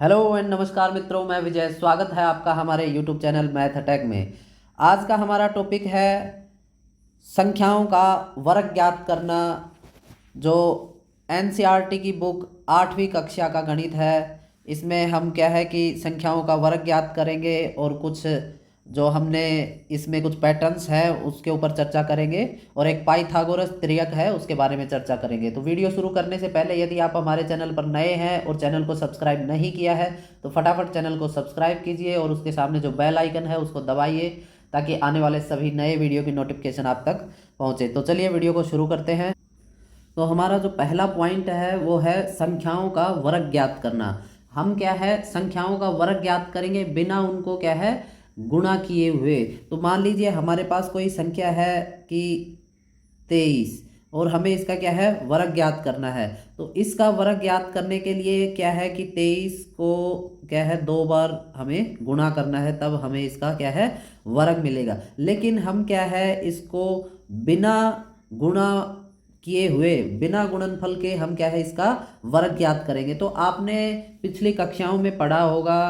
Hello and नमस्कार मित्रों, मैं विजय। स्वागत है आपका हमारे यूट्यूब चैनल मैथ अटैक में। आज का हमारा टॉपिक है संख्याओं का वर्ग ज्ञात करना, जो एनसीईआरटी की बुक 8वीं कक्षा का गणित है। इसमें हम क्या है कि संख्याओं का वर्ग ज्ञात करेंगे और कुछ जो हमने इसमें कुछ पैटर्न्स हैं उसके ऊपर चर्चा करेंगे, और एक पाइथागोरस त्रियक है उसके बारे में चर्चा करेंगे। तो वीडियो शुरू करने से पहले यदि आप हमारे चैनल पर नए हैं और चैनल को सब्सक्राइब नहीं किया है तो फटाफट चैनल को सब्सक्राइब कीजिए और उसके सामने जो बेल आइकन है उसको दबाइए, ताकि आने वाले सभी नए वीडियो की नोटिफिकेशन आप तक पहुंचे। तो चलिए वीडियो को शुरू करते हैं। तो हमारा जो पहला पॉइंट है वो है संख्याओं का वर्ग ज्ञात करना। हम क्या है संख्याओं का वर्ग ज्ञात करेंगे बिना उनको क्या है गुणा किए हुए। तो मान लीजिए हमारे पास कोई संख्या है कि 23, और हमें इसका क्या है वर्ग ज्ञात करना है। तो इसका वर्ग ज्ञात करने के लिए क्या है कि 23 को क्या है 2 बार हमें गुणा करना है, तब हमें इसका क्या है वर्ग मिलेगा। लेकिन हम क्या है इसको बिना गुणा किए हुए, बिना गुणनफल के हम क्या है इसका वर्ग ज्ञात करेंगे। तो आपने पिछली कक्षाओं में पढ़ा होगा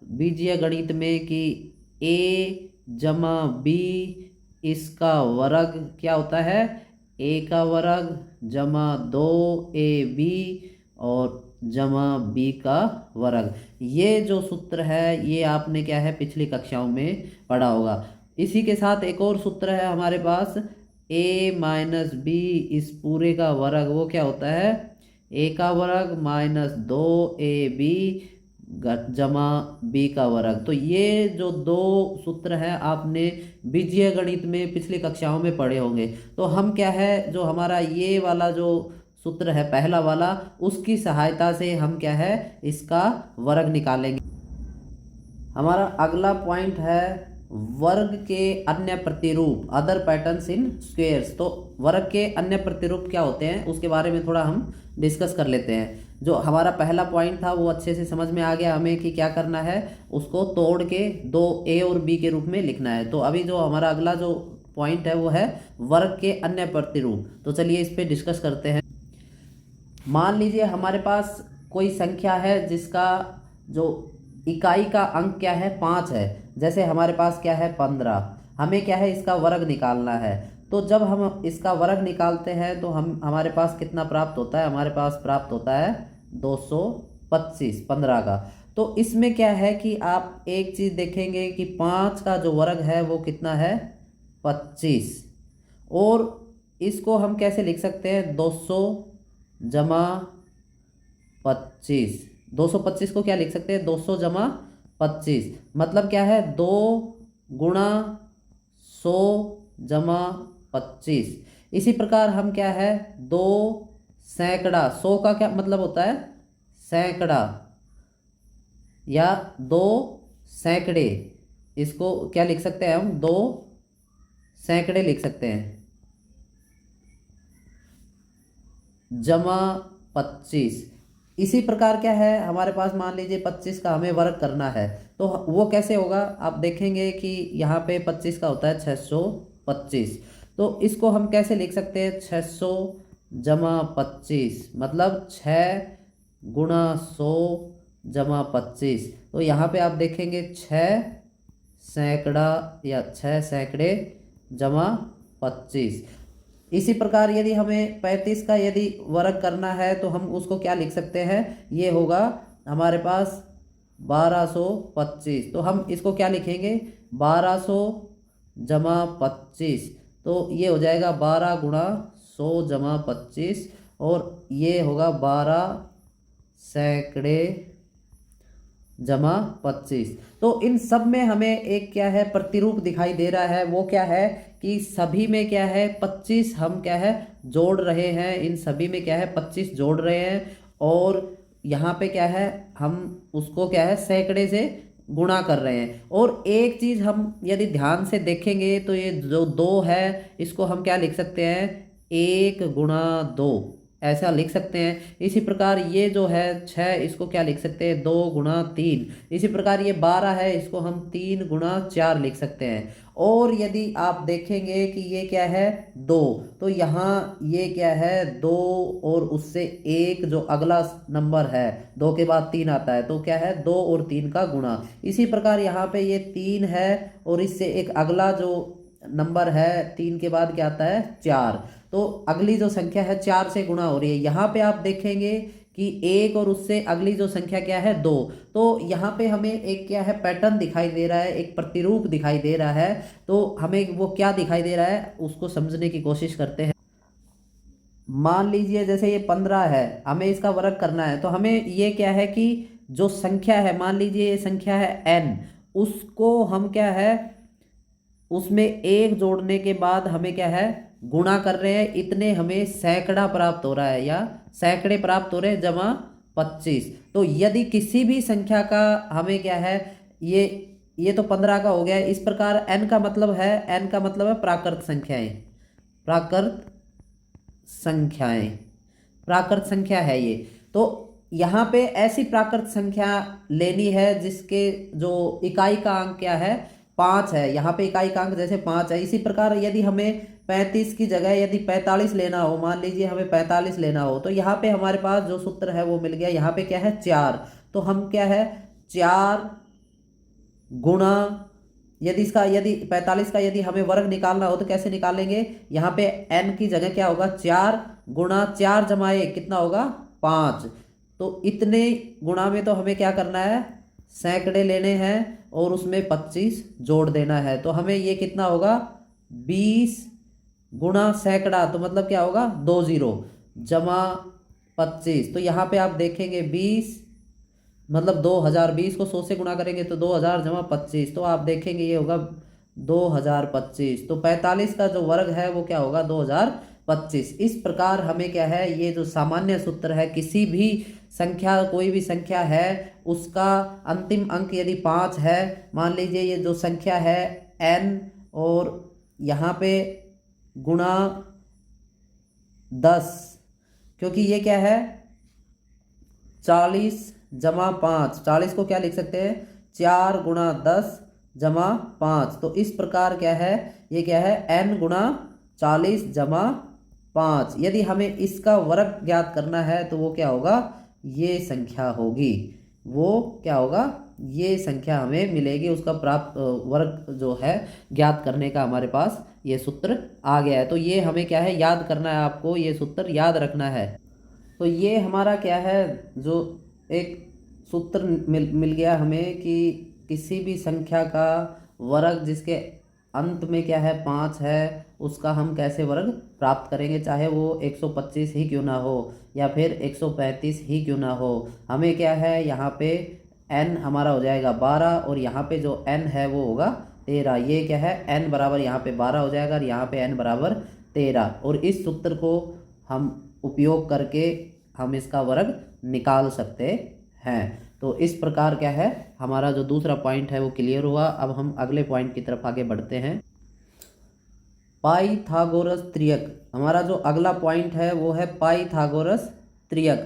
बीजीय गणित में कि a जमा b इसका वर्ग क्या होता है, a का वर्ग जमा 2ab और जमा b का वर्ग। ये जो सूत्र है ये आपने क्या है पिछली कक्षाओं में पढ़ा होगा। इसी के साथ एक और सूत्र है हमारे पास, a माइनस बी इस पूरे का वर्ग। वो क्या होता है a का वर्ग माइनस 2ab जमा b का वर्ग। तो ये जो दो सूत्र हैं आपने बीजीय गणित में पिछली कक्षाओं में पढ़े होंगे। तो हम क्या है जो हमारा ये वाला जो सूत्र है पहला वाला, उसकी सहायता से हम क्या है इसका वर्ग निकालेंगे। हमारा अगला पॉइंट है वर्ग के अन्य प्रतिरूप, अदर पैटर्न्स इन स्क्वेयर्स। तो वर्ग के अन्य प्रतिरूप क्या होते हैं उसके बारे में थोड़ा हम डिस्कस कर लेते हैं। जो हमारा पहला पॉइंट था वो अच्छे से समझ में आ गया हमें कि क्या करना है, उसको तोड़ के दो ए और बी के रूप में लिखना है। तो अभी जो हमारा अगला जो पॉइंट है वो है वर्ग के अन्य प्रतिरूप। तो चलिए इस पे डिस्कस करते हैं। मान लीजिए हमारे पास कोई संख्या है जिसका जो इकाई का अंक क्या है 5 है। जैसे हमारे पास क्या है 15, हमें क्या है इसका वर्ग निकालना है। तो जब हम इसका वर्ग निकालते हैं तो हम हमारे पास कितना प्राप्त होता है, हमारे पास प्राप्त होता है 225 15 का। तो इसमें क्या है कि आप एक चीज़ देखेंगे कि 5 का जो वर्ग है वो कितना है 25, और इसको हम कैसे लिख सकते हैं 200 जमा 25। 225 को क्या लिख सकते हैं 200 जमा 25, मतलब क्या है 2 गुणा 100 जमा 25। इसी प्रकार हम क्या है 2 सैकड़ा, 100 का क्या मतलब होता है सैकड़ा, या 2 सैकड़े, इसको क्या लिख सकते हैं हम 2 सैकड़े लिख सकते हैं, जमा 25। इसी प्रकार क्या है हमारे पास मान लीजिए 25 का हमें वर्ग करना है। तो वो कैसे होगा, आप देखेंगे कि यहाँ पे 25 का होता है 625। तो इसको हम कैसे लिख सकते हैं 600 जमा 25, मतलब 6 गुणा 100 जमा 25। तो यहाँ पे आप देखेंगे 6 सैकड़ा या 6 सैकड़े जमा 25। इसी प्रकार यदि हमें 35 का यदि वर्ग करना है तो हम उसको क्या लिख सकते हैं, ये होगा हमारे पास 1225। तो हम इसको क्या लिखेंगे 1200 जमा 25। तो ये हो जाएगा 12 गुणा 100 जमा 25, और ये होगा 12 सैकड़े जमा 25। तो इन सब में हमें एक क्या है प्रतिरूप दिखाई दे रहा है। वो क्या है कि सभी में क्या है 25 हम क्या है जोड़ रहे हैं, इन सभी में क्या है 25 जोड़ रहे हैं, और यहाँ पे क्या है हम उसको क्या है सैकड़े से गुणा कर रहे हैं। और एक चीज़ हम यदि ध्यान से देखेंगे तो ये जो 2 है इसको हम क्या लिख सकते हैं 1 गुणा 2। ऐसा लिख सकते हैं। इसी प्रकार ये जो है 6, इसको क्या लिख सकते हैं, 2 गुणा 3। इसी प्रकार ये 12 है, इसको हम 3 गुणा 4 लिख सकते हैं। और यदि आप देखेंगे कि ये क्या है 2, तो यहाँ ये क्या है 2 और उससे एक जो अगला नंबर है, 2 के बाद 3 आता है, तो क्या है 2 और 3 का गुणा। इसी प्रकार यहाँ पे ये 3 है और इससे एक अगला जो नंबर है 3 के बाद क्या आता है 4, तो अगली जो संख्या है 4 से गुणा हो रही है। यहाँ पे आप देखेंगे कि 1 और उससे अगली जो संख्या क्या है 2, तो यहाँ पे हमें एक क्या है पैटर्न दिखाई दे रहा है, एक प्रतिरूप दिखाई दे रहा है। तो हमें वो क्या दिखाई दे रहा है उसको समझने की कोशिश करते हैं। मान लीजिए जैसे ये 15 है, हमें इसका वर्ग करना है, तो हमें ये क्या है कि जो संख्या है, मान लीजिए ये संख्या है n, उसको हम क्या है उसमें एक जोड़ने के बाद हमें क्या है गुणा कर रहे हैं, इतने हमें सैकड़ा प्राप्त हो रहा है या सैकड़े प्राप्त हो रहे हैं जमा 25। तो यदि किसी भी संख्या का हमें क्या है ये तो 15 का हो गया है। इस प्रकार n का मतलब है, n का मतलब है प्राकृत संख्याएं, प्राकृत संख्याएं, प्राकृत संख्या है ये। तो यहाँ पे ऐसी प्राकृत संख्या लेनी है जिसके जो इकाई का अंक क्या है 5 है। यहाँ पे इकाई का अंक जैसे 5 है। इसी प्रकार यदि हमें 35 की जगह यदि 45 लेना हो, मान लीजिए हमें 45 लेना हो, तो यहाँ पे हमारे पास जो सूत्र है वो मिल गया। यहाँ पे क्या है 4, तो हम क्या है 4 गुणा, यदि 45 का यदि हमें वर्ग निकालना हो तो कैसे निकालेंगे, यहाँ पे n की जगह क्या होगा 4 गुणा 4 जमा 1 कितना होगा 5। तो इतने गुणा में तो हमें क्या करना है सैकड़े लेने हैं और उसमें 25 जोड़ देना है। तो हमें ये कितना होगा 20 गुणा सैकड़ा, तो मतलब क्या होगा 20 जमा 25। तो यहाँ पे आप देखेंगे 20 मतलब 2000, 20 को 100 से गुणा करेंगे तो 2000 जमा 25, तो आप देखेंगे ये होगा 2025। तो 45 का जो वर्ग है वो क्या होगा 2025। इस प्रकार हमें क्या है ये जो सामान्य सूत्र है, किसी भी संख्या कोई भी संख्या है उसका अंतिम अंक यदि 5 है, मान लीजिए ये जो संख्या है n और यहाँ पे गुणा 10, क्योंकि ये क्या है 40 जमा 5, 40 को क्या लिख सकते हैं 4 गुणा 10 जमा 5। तो इस प्रकार क्या है ये क्या है n गुणा 40 जमा 5। यदि हमें इसका वर्ग ज्ञात करना है तो वो क्या होगा ये संख्या होगी, वो क्या होगा ये संख्या हमें मिलेगी। उसका प्राप्त वर्ग जो है ज्ञात करने का हमारे पास ये सूत्र आ गया है। तो ये हमें क्या है याद करना है, आपको ये सूत्र याद रखना है। तो ये हमारा क्या है जो एक सूत्र मिल गया हमें कि किसी भी संख्या का वर्ग जिसके अंत में क्या है 5 है उसका हम कैसे वर्ग प्राप्त करेंगे, चाहे वो 125 ही क्यों ना हो या फिर 135 ही क्यों ना हो। हमें क्या है यहाँ पे n हमारा हो जाएगा 12 और यहाँ पे जो n है वो होगा 13। ये क्या है n बराबर यहाँ पे 12 हो जाएगा और यहाँ पे n बराबर 13। और इस सूत्र को हम उपयोग करके हम इसका वर्ग निकाल सकते हैं। तो इस प्रकार क्या है हमारा जो दूसरा पॉइंट है वो क्लियर हुआ। अब हम अगले पॉइंट की तरफ आगे बढ़ते हैं। पाइथागोरस त्रियक, हमारा जो अगला पॉइंट है वो है पाइथागोरस त्रियक।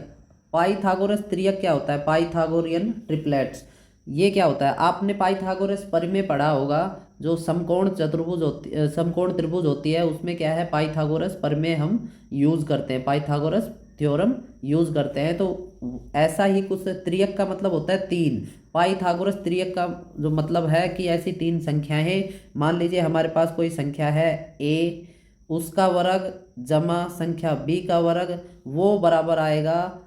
पाइथागोरस त्रियक क्या होता है, पाइथागोरियन ट्रिपलेट्स, ये क्या होता है आपने पाइथागोरस परिमेय पढ़ा होगा। जो समकोण त्रिभुज होती है उसमें क्या है पाइथागोरस परिमेय हम यूज करते हैं, पाइथागोरस थ्योरम यूज करते हैं। तो ऐसा ही कुछ त्रियक का मतलब होता है 3। पाइथागोरस त्रियक का जो मतलब है कि ऐसी 3 संख्याएं, मान लीजिए हमारे पास कोई संख्या है a, उसका वर्ग जमा संख्या b का वर्ग, वो बराबर आएगा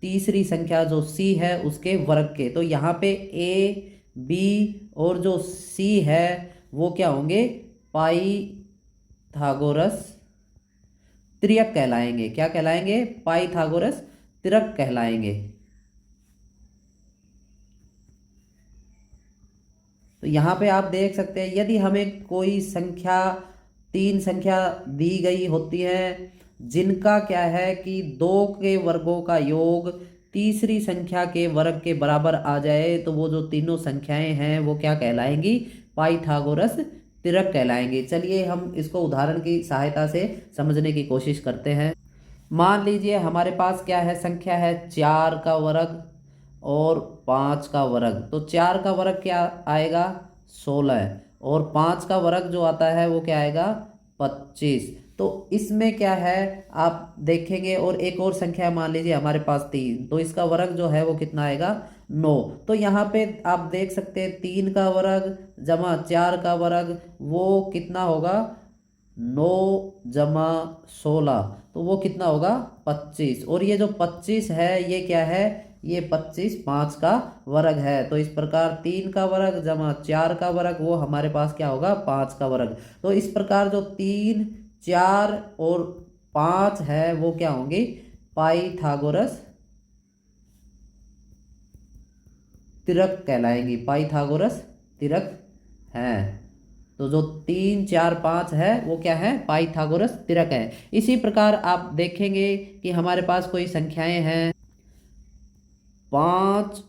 तीसरी संख्या जो c है उसके वर्ग के। तो यहाँ पे a b और जो c है वो क्या होंगे पाइथागोरस त्रियक कहलाएंगे। क्या कहलाएंगे पाइथागोरस त्रियक कहलाएंगे। तो यहाँ पे आप देख सकते हैं यदि हमें कोई संख्या 3 संख्या दी गई होती है जिनका क्या है कि 2 के वर्गों का योग तीसरी संख्या के वर्ग के बराबर आ जाए, तो वो जो तीनों संख्याएं हैं वो क्या कहलाएंगी पाइथागोरस त्रियक कहलाएंगे। चलिए हम इसको उदाहरण की सहायता से समझने की कोशिश करते हैं। मान लीजिए हमारे पास क्या है, संख्या है 4 का वर्ग और 5 का वर्ग। तो 4 का वर्ग क्या आएगा, 16, और 5 का वर्ग जो आता है वो क्या आएगा, 25। तो इसमें क्या है आप देखेंगे, और एक और संख्या मान लीजिए हमारे पास 3, तो इसका वर्ग जो है वो कितना आएगा, 9। तो यहाँ पे आप देख सकते हैं 3 का वर्ग जमा 4 का वर्ग वो कितना होगा, 9 + 16, तो वो कितना होगा, 25। और ये जो 25 है ये क्या है, ये 25 5 का वर्ग है। तो इस प्रकार 3 का वर्ग जमा 4 का वर्ग वो हमारे पास क्या होगा, 5 का वर्ग। तो इस प्रकार जो 3 4 और 5 है वो क्या होंगी, पाइथागोरस तिरक कहलाएंगी, पाइथागोरस तिरक है। तो जो 3 4 5 है वो क्या है, पाइथागोरस तिरक है। इसी प्रकार आप देखेंगे कि हमारे पास कोई संख्याएं हैं 5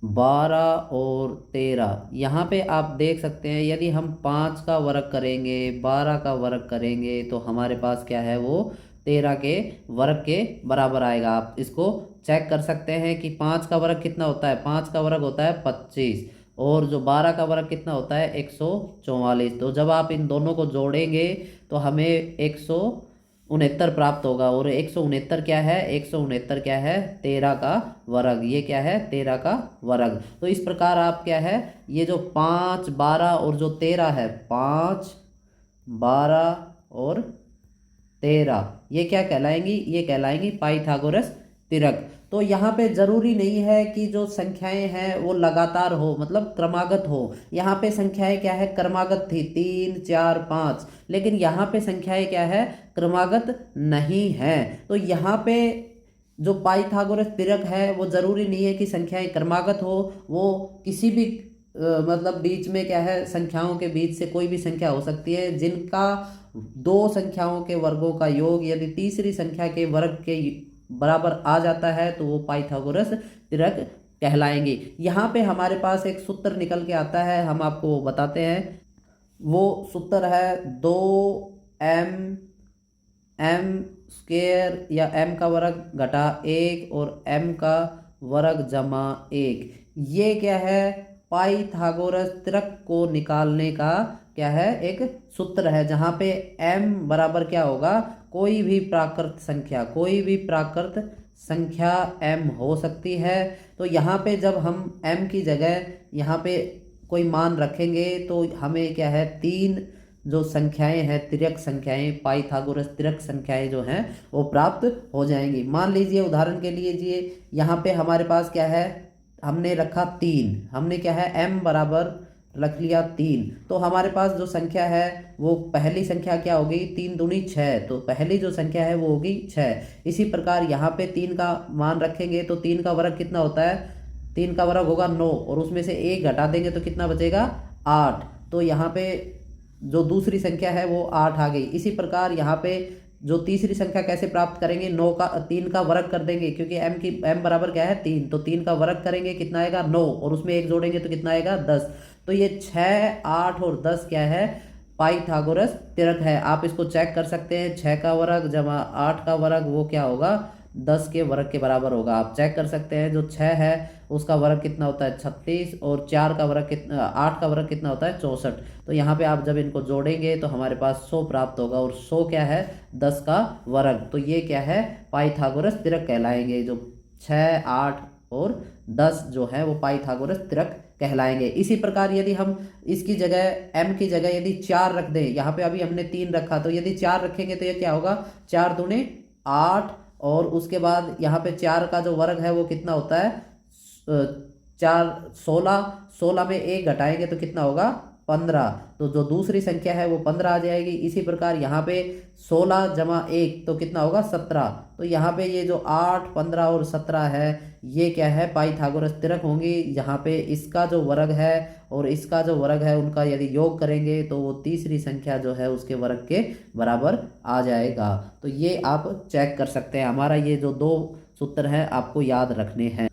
12 और 13। यहाँ पे आप देख सकते हैं यदि हम 5 का वर्ग करेंगे 12 का वर्ग करेंगे तो हमारे पास क्या है, वो 13 के वर्ग के बराबर आएगा। आप इसको चेक कर सकते हैं कि 5 का वर्ग कितना होता है, 5 का वर्ग होता है 25, और जो 12 का वर्ग कितना होता है 144। तो जब आप इन दोनों को जोड़ेंगे तो हमें 169 प्राप्त होगा। और 169 क्या है, 169 क्या है, 13 का वर्ग। ये क्या है, 13 का वर्ग। तो इस प्रकार आप क्या है, ये जो 5 12 और जो 13 है, 5 12 और 13 ये क्या कहलाएंगी, ये कहलाएंगी पाइथागोरस तिरक। तो यहाँ पे जरूरी नहीं है कि जो संख्याएं हैं वो लगातार हो, मतलब क्रमागत हो। यहाँ पे संख्याएं क्या है, क्रमागत थी 3 4 5, लेकिन यहाँ पे संख्याएं क्या है, क्रमागत नहीं है। तो यहाँ पे जो पाइथागोरस तिरक है वो जरूरी नहीं है कि संख्याएं क्रमागत हो, वो किसी भी मतलब बीच में क्या है, संख्याओं के बीच से कोई भी संख्या हो सकती है जिनका दो संख्याओं के वर्गों का योग यदि तीसरी संख्या के वर्ग के बराबर आ जाता है तो वो पाइथागोरस तिरक कहलाएंगे। यहाँ पे हमारे पास एक सूत्र निकल के आता है, हम आपको वो बताते हैं। वो सूत्र है 2m या m का वर्ग घटा 1 और m का वर्ग जमा 1। ये क्या है, पाइथागोरस तिरक को निकालने का क्या है, एक सूत्र है, जहाँ पे m बराबर क्या होगा, कोई भी प्राकृत संख्या, कोई भी प्राकृत संख्या m हो सकती है। तो यहाँ पे जब हम m की जगह यहाँ पे कोई मान रखेंगे तो हमें क्या है, 3 जो संख्याएं हैं तिर्यक संख्याएं, पाइथागोरस तिर्यक संख्याएं जो हैं वो प्राप्त हो जाएंगी। मान लीजिए उदाहरण के लिए यहाँ पे हमारे पास क्या है, हमने रखा 3, हमने क्या है m बराबर रख लिया 3। तो हमारे पास जो संख्या है वो पहली संख्या क्या होगी, 3 दूनी 6, तो पहली जो संख्या है वो होगी 6। इसी प्रकार यहाँ पे 3 का मान रखेंगे तो 3 का वर्ग कितना होता है, 3 का वर्ग होगा 9, और उसमें से 1 घटा देंगे तो कितना बचेगा, 8। तो यहाँ पे जो दूसरी संख्या है वो 8 आ गई। इसी प्रकार यहाँ पे जो तीसरी संख्या कैसे प्राप्त करेंगे, 3 का वर्ग कर देंगे, क्योंकि m बराबर क्या है 3, तो 3 का वर्ग करेंगे कितना आएगा 9, और उसमें 1 जोड़ेंगे तो कितना आएगा 10। तो ये 6 8 और 10 क्या है, पाइथागोरस तिरक है। आप इसको चेक कर सकते हैं, 6 का वर्ग जमा 8 का वर्ग वो क्या होगा, 10 के वर्ग के बराबर होगा। आप चेक कर सकते हैं, जो 6 है उसका वर्ग कितना होता है 36, और 4 का वर्ग कितना, 8 का वर्ग कितना होता है 64। तो यहाँ पे आप जब इनको जोड़ेंगे तो हमारे पास 100 प्राप्त होगा, और 100 क्या है, 10 का वर्ग। तो ये क्या है, पाइथागोरस तिरक कहलाएंगे। जो 6 8 और 10 जो है वो पाइथागोरस तिरक कहलाएंगे। इसी प्रकार यदि हम इसकी जगह m की जगह यदि 4 रख दें, यहाँ पे अभी हमने 3 रखा, तो यदि 4 रखेंगे तो ये क्या होगा, 4 दूने 8, और उसके बाद यहाँ पे 4 का जो वर्ग है वो कितना होता है 4 16 में 1 घटाएंगे तो कितना होगा 15। तो जो दूसरी संख्या है वो 15 आ जाएगी। इसी प्रकार यहाँ पे 16 जमा 1 तो कितना होगा 17। तो यहाँ पे ये जो 8 15 और 17 है ये क्या है, पाइथागोरस तिरक होंगी। यहाँ पे इसका जो वर्ग है और इसका जो वर्ग है उनका यदि योग करेंगे तो वो तीसरी संख्या जो है उसके वर्ग के बराबर आ जाएगा। तो ये आप चेक कर सकते हैं। हमारा ये जो 2 सूत्र हैं आपको याद रखने हैं।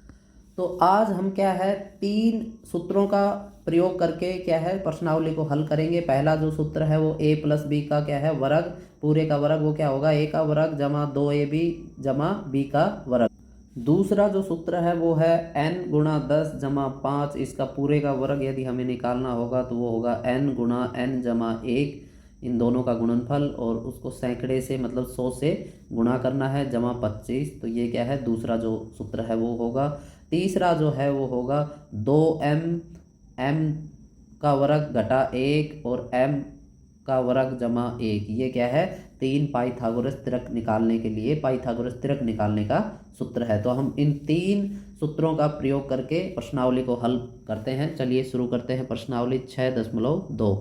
तो आज हम क्या है 3 सूत्रों का प्रयोग करके क्या है प्रश्नावली को हल करेंगे। पहला जो सूत्र है वो a प्लस बी का क्या है वर्ग, पूरे का वर्ग, वो क्या होगा a का वर्ग जमा 2ab जमा b का वर्ग। दूसरा जो सूत्र है वो है n गुणा 10 जमा 5, इसका पूरे का वर्ग यदि हमें निकालना होगा तो वो होगा n गुणा n जमा 1, इन दोनों का गुणनफल, और उसको सैकड़े से मतलब 100 से गुणा करना है, जमा 25। तो ये क्या है दूसरा जो सूत्र है वो होगा। तीसरा जो है वो होगा 2m m का वर्ग घटा 1 और m का वर्ग जमा 1, ये क्या है 3 पाइथागोरस त्रिक निकालने के लिए पाइथागोरस त्रिक निकालने का सूत्र है। तो हम इन 3 सूत्रों का प्रयोग करके प्रश्नावली को हल करते हैं। चलिए शुरू करते हैं प्रश्नावली 6.2।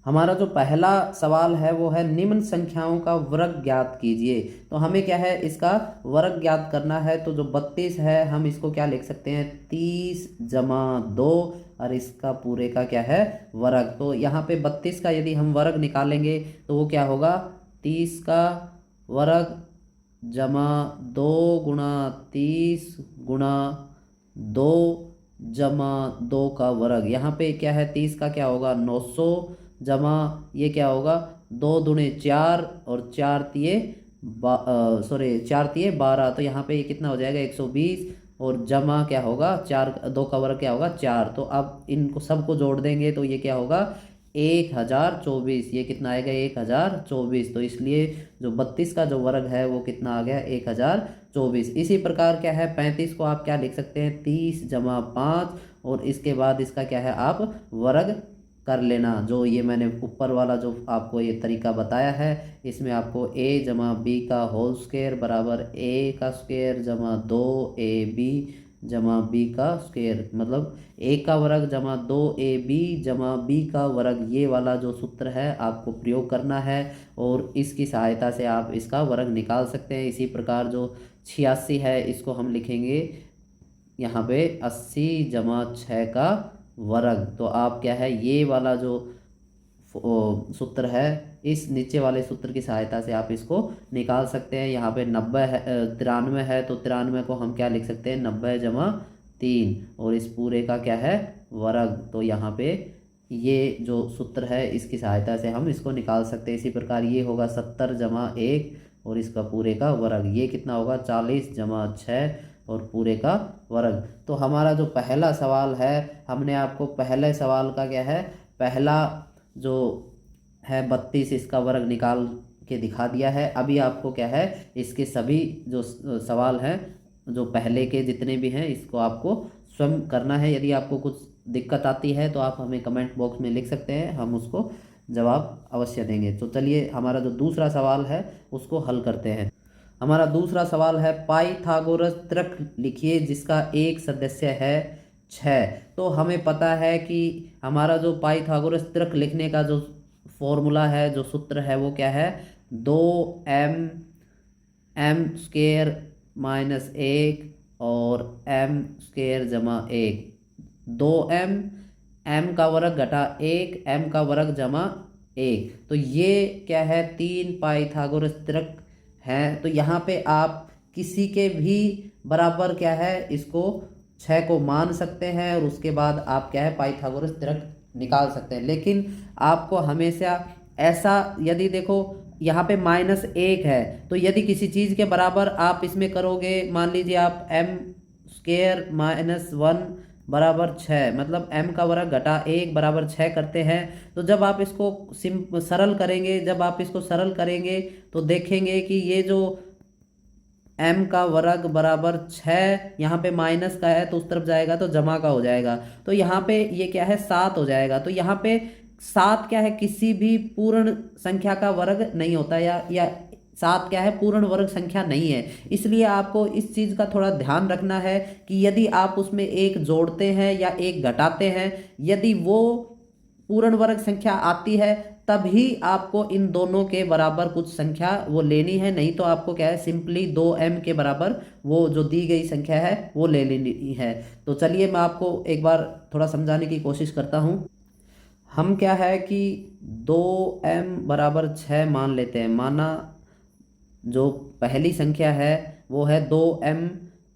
हमारा जो पहला सवाल है वो है निम्न संख्याओं का वर्ग ज्ञात कीजिए। तो हमें क्या है इसका वर्ग ज्ञात करना है। तो जो 32 है हम इसको क्या लिख सकते हैं 30 जमा 2, और इसका पूरे का क्या है वर्ग। तो यहाँ पे 32 का यदि हम वर्ग निकालेंगे तो वो क्या होगा 30 का वर्ग जमा 2 गुणा 30 गुणा 2 जमा 2 का वर्ग। यहाँ पे क्या है 30 का क्या होगा 900 जमा ये क्या होगा 2 दूने 4 और 4 तिये 12। तो यहाँ पे ये कितना हो जाएगा 120, और जमा क्या होगा 4, 2 का वर्ग क्या होगा 4। तो अब इनको सबको जोड़ देंगे तो ये क्या होगा 1024, ये कितना आएगा 1024। तो इसलिए जो 32 का जो वर्ग है वो कितना आ गया 1024। इसी प्रकार क्या है 35 को आप क्या लिख सकते हैं 30 जमा 5, और इसके बाद इसका क्या है आप वर्ग कर लेना। जो ये मैंने ऊपर वाला जो आपको ये तरीका बताया है इसमें आपको a जमा बी का होल स्क्वायर बराबर a का स्क्वायर जमा 2ab जमा b का स्क्वायर, मतलब a का वर्ग जमा 2ab जमा b का वर्ग, ये वाला जो सूत्र है आपको प्रयोग करना है, और इसकी सहायता से आप इसका वर्ग निकाल सकते हैं। इसी प्रकार जो 86 है इसको हम लिखेंगे यहाँ पे 80 जमा 6 का वर्ग। तो आप क्या है ये वाला जो सूत्र है इस नीचे वाले सूत्र की सहायता से आप इसको निकाल सकते हैं। यहाँ पे 90 है 93 है, तो 93 को हम क्या लिख सकते हैं 90 जमा 3, और इस पूरे का क्या है वर्ग। तो यहाँ पे ये जो सूत्र है इसकी सहायता से हम इसको निकाल सकते हैं। इसी प्रकार ये होगा 70 जमा 1 और इसका पूरे का वर्ग, ये कितना होगा 40 जमा 6 और पूरे का वर्ग। तो हमारा जो पहला सवाल है हमने आपको पहले सवाल का क्या है पहला जो है 32 इसका वर्ग निकाल के दिखा दिया है। अभी आपको क्या है इसके सभी जो सवाल हैं जो पहले के जितने भी हैं इसको आपको स्वयं करना है। यदि आपको कुछ दिक्कत आती है तो आप हमें कमेंट बॉक्स में लिख सकते हैं, हम उसको जवाब अवश्य देंगे। तो चलिए हमारा जो दूसरा सवाल है उसको हल करते हैं। हमारा दूसरा सवाल है पाइथागोरस त्रिक लिखिए जिसका एक सदस्य है 6। तो हमें पता है कि हमारा जो पाइथागोरस त्रिक लिखने का जो फॉर्मूला है जो सूत्र है वो क्या है 2m m स्क्वायर माइनस 1 और m स्क्वायर जमा 1, 2m m का वर्ग घटा 1 m का वर्ग जमा 1। तो ये क्या है 3 पाइथागोरस त्रिक हैं। तो यहाँ पे आप किसी के भी बराबर क्या है इसको 6 को मान सकते हैं और उसके बाद आप क्या है पाइथागोरस त्रिक निकाल सकते हैं। लेकिन आपको हमेशा ऐसा यदि देखो यहाँ पे -1 है तो यदि किसी चीज़ के बराबर आप इसमें करोगे, मान लीजिए आप m स्क्वायर माइनस 1 बराबर 6, मतलब m का वर्ग घटा 1 बराबर 6 करते हैं। तो जब आप इसको सरल करेंगे, जब आप इसको सरल करेंगे तो देखेंगे कि ये जो m का वर्ग बराबर 6 यहाँ पे माइनस का है तो उस तरफ जाएगा तो जमा का हो जाएगा। तो यहाँ पे ये क्या है 7 हो जाएगा। तो यहाँ पे 7 क्या है किसी भी पूर्ण संख्या का वर्ग नहीं होता, या 7 क्या है पूर्ण वर्ग संख्या नहीं है। इसलिए आपको इस चीज़ का थोड़ा ध्यान रखना है कि यदि आप उसमें एक जोड़ते हैं या एक घटाते हैं, यदि वो पूर्ण वर्ग संख्या आती है तभी आपको इन दोनों के बराबर कुछ संख्या वो लेनी है, नहीं तो आपको क्या है सिंपली 2m के बराबर वो जो दी गई संख्या है वो ले लेनी है। तो चलिए मैं आपको एक बार थोड़ा समझाने की कोशिश करता हूँ। हम क्या है कि 2m बराबर 6 मान लेते हैं। माना जो पहली संख्या है वो है 2m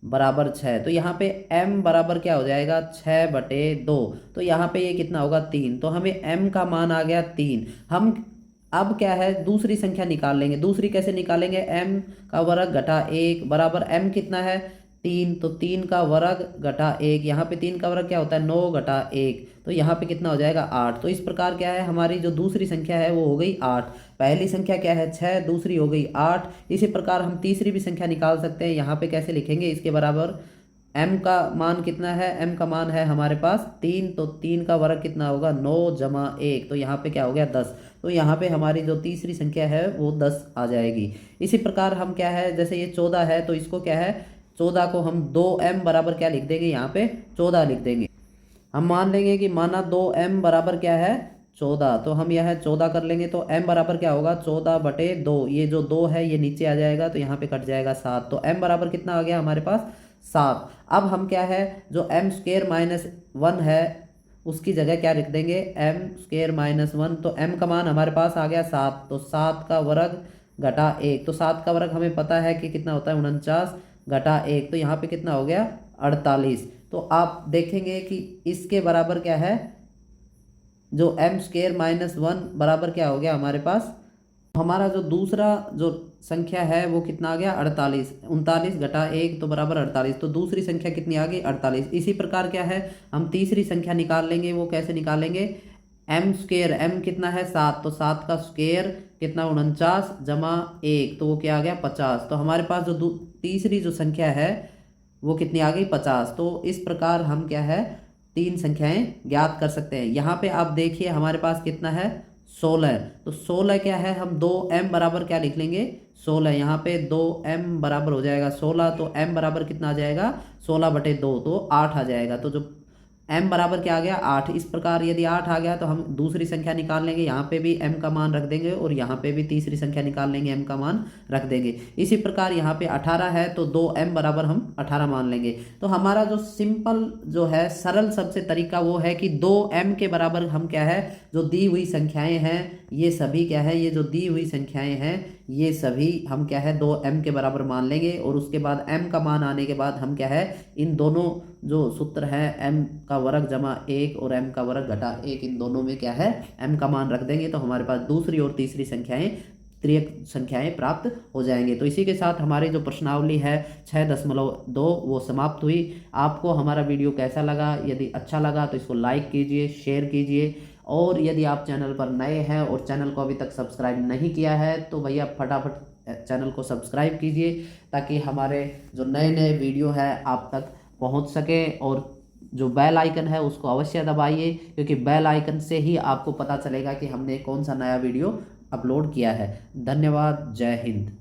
बराबर 6। तो यहाँ पे m बराबर क्या हो जाएगा 6/2। तो यहाँ पे ये कितना होगा 3। तो हमें m का मान आ गया 3। हम अब क्या है दूसरी संख्या निकाल लेंगे। दूसरी कैसे निकालेंगे, m का वर्ग घटा 1 बराबर m कितना है 3। तो 3 का वर्ग घटा 1, यहाँ पे 3 का वर्ग क्या होता है 9 घटा 1। तो यहाँ पे कितना हो जाएगा 8। तो इस प्रकार क्या है हमारी जो दूसरी संख्या है वो हो गई 8। पहली संख्या क्या है 6, दूसरी हो गई 8। इसी प्रकार हम तीसरी भी संख्या निकाल सकते हैं। यहाँ पे कैसे लिखेंगे, इसके बराबर m का मान कितना है, m का मान है हमारे पास 3। तो 3 का वर्ग कितना होगा 9 जमा 1। तो यहाँ पे क्या हो गया 10। तो यहाँ पे हमारी जो तीसरी संख्या है वो 10 आ जाएगी। इसी प्रकार हम क्या है, जैसे ये 14 है तो इसको क्या है 14 को हम 2m बराबर क्या लिख देंगे, यहाँ पे 14 लिख देंगे। हम मान लेंगे कि माना 2m बराबर क्या है 14। तो हम यह 14 कर लेंगे। तो m बराबर क्या होगा 14/2। ये जो 2 है ये नीचे आ जाएगा तो यहाँ पे कट जाएगा 7। तो m बराबर कितना आ गया हमारे पास 7। अब हम क्या है जो m² - 1 है उसकी जगह क्या लिख देंगे m² - 1। तो m का मान हमारे पास आ गया 7। तो 7 का वर्ग घटा 1। तो 7 का वर्ग हमें पता है कि कितना होता है 49 घटा 1। तो यहाँ पे कितना हो गया 48। तो आप देखेंगे कि इसके बराबर क्या है जो m² - 1 बराबर क्या हो गया हमारे पास, हमारा जो दूसरा जो संख्या है वो कितना आ गया 48। 39 घटा 1 तो बराबर 48। तो दूसरी संख्या कितनी आ गई 48। इसी प्रकार क्या है हम तीसरी संख्या निकाल लेंगे। वो कैसे निकालेंगे, m², m कितना है 7। तो 7 का स्क्वायर कितना 49 जमा 1। तो वो क्या आ गया 50। तो हमारे पास जो तीसरी जो संख्या है वो कितनी आ गई 50। तो इस प्रकार हम क्या है 3 संख्याएं ज्ञात कर सकते हैं। यहाँ पे आप देखिए हमारे पास कितना है 16। तो 16 क्या है हम 2m बराबर क्या लिख लेंगे 16। यहाँ पे 2m बराबर हो जाएगा 16। तो m बराबर कितना आ जाएगा 16/2। तो 8 आ जाएगा। तो जो m बराबर क्या आ गया 8। इस प्रकार यदि 8 आ गया तो हम दूसरी संख्या निकाल लेंगे। यहाँ पे भी m का मान रख देंगे और यहाँ पे भी तीसरी संख्या निकाल लेंगे m का मान रख देंगे। इसी प्रकार यहाँ पे 18 है तो 2m बराबर हम 18 मान लेंगे। तो हमारा जो सिंपल जो है सरल सबसे तरीका वो है कि 2m के बराबर हम क्या है जो दी हुई संख्याएं हैं ये सभी क्या है, ये जो दी हुई संख्याएं हैं ये सभी हम क्या है 2m के बराबर मान लेंगे। और उसके बाद m का मान आने के बाद हम क्या है इन दोनों जो सूत्र है m का वर्ग जमा 1 और m का वर्ग घटा 1 इन दोनों में क्या है m का मान रख देंगे। तो हमारे पास दूसरी और तीसरी संख्याएं त्रिक संख्याएं प्राप्त हो जाएंगे। तो इसी के साथ हमारी जो प्रश्नावली है 6.2 वो समाप्त हुई। आपको हमारा वीडियो कैसा लगा, यदि अच्छा लगा तो इसको लाइक कीजिए, शेयर कीजिए। और यदि आप चैनल पर नए हैं और चैनल को अभी तक सब्सक्राइब नहीं किया है तो भैया फटाफट चैनल को सब्सक्राइब कीजिए ताकि हमारे जो नए नए वीडियो है आप तक पहुंच सके। और जो बेल आइकन है उसको अवश्य दबाइए क्योंकि बेल आइकन से ही आपको पता चलेगा कि हमने कौन सा नया वीडियो अपलोड किया है। धन्यवाद, जय हिंद।